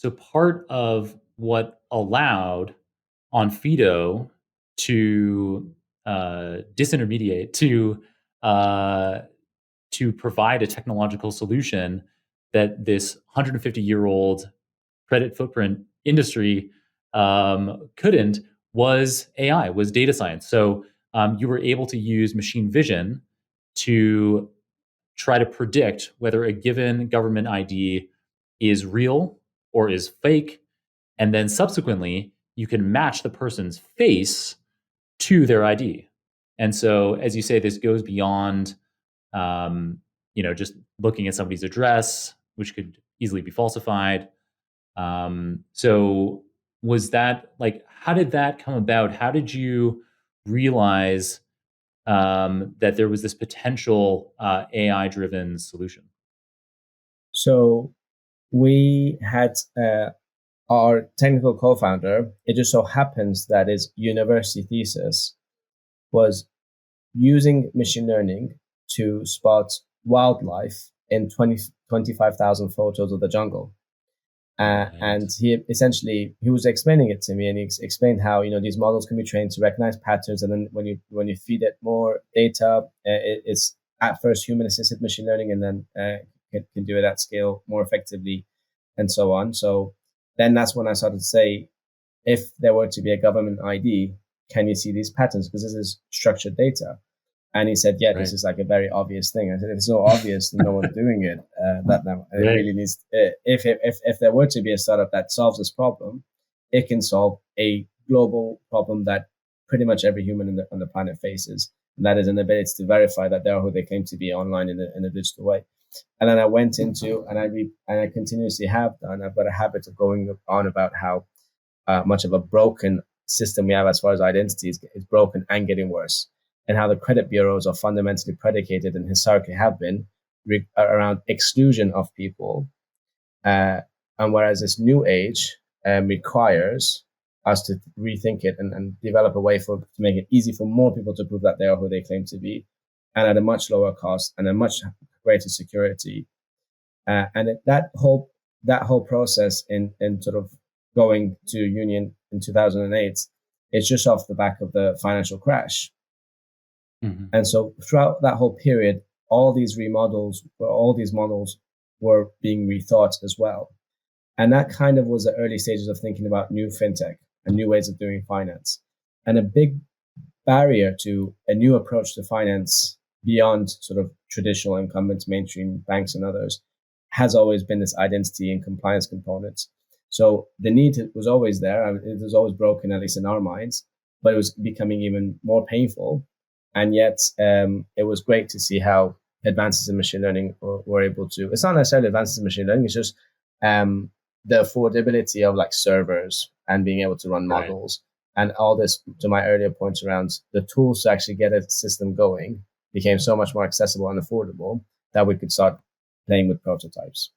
So part of what allowed on Fido to disintermediate uh, to provide a technological solution that this 150-year-old credit footprint industry couldn't was AI, was data science. So you were able to use machine vision to try to predict whether a given government ID is real or is fake. And then subsequently, you can match the person's face to their ID. And so, as you say, this goes beyond, um, just looking at somebody's address, which could easily be falsified. So, was that like, how did that come about? How did you realize that there was this potential AI-driven solution? So we had our technical co-founder. It just so happens that his university thesis was using machine learning to spot wildlife in 25,000 photos of the jungle. Right. And he was explaining it to me, and he explained how these models can be trained to recognize patterns, and then when you feed it more data, it's at first human assisted machine learning, and then can do it at scale more effectively, and so on. So then that's when I started to say, if there were to be a government ID, can you see these patterns? Because this is structured data. And he said, yeah, this is like a very obvious thing. I said, if it's so obvious, no one's doing it. It really needs, if there were to be a startup that solves this problem, it can solve a global problem that pretty much every human on the planet faces. And that is an ability to verify that they are who they claim to be online in a digital way. And then I went into, and I continuously have done, I've got a habit of going on about how much of a broken system we have as far as identities is broken and getting worse, and how the credit bureaus are fundamentally predicated and historically have been around exclusion of people. And whereas this new age requires us to rethink it and develop a way to make it easy for more people to prove that they are who they claim to be, and at a much lower cost and a much greater security. And that whole process in sort of going to union in 2008, it's just off the back of the financial crash. Mm-hmm. And so throughout that whole period, all these models were being rethought as well. And that kind of was the early stages of thinking about new fintech and new ways of doing finance. And a big barrier to a new approach to finance beyond sort of traditional incumbents, mainstream banks and others, has always been this identity and compliance components. So the need was always there, and it was always broken, at least in our minds, but it was becoming even more painful. And yet it was great to see how advances in machine learning were able to, it's not necessarily advances in machine learning, it's just the affordability of like servers and being able to run models. Right. And all this, to my earlier points around the tools to actually get a system going, became so much more accessible and affordable that we could start playing with prototypes.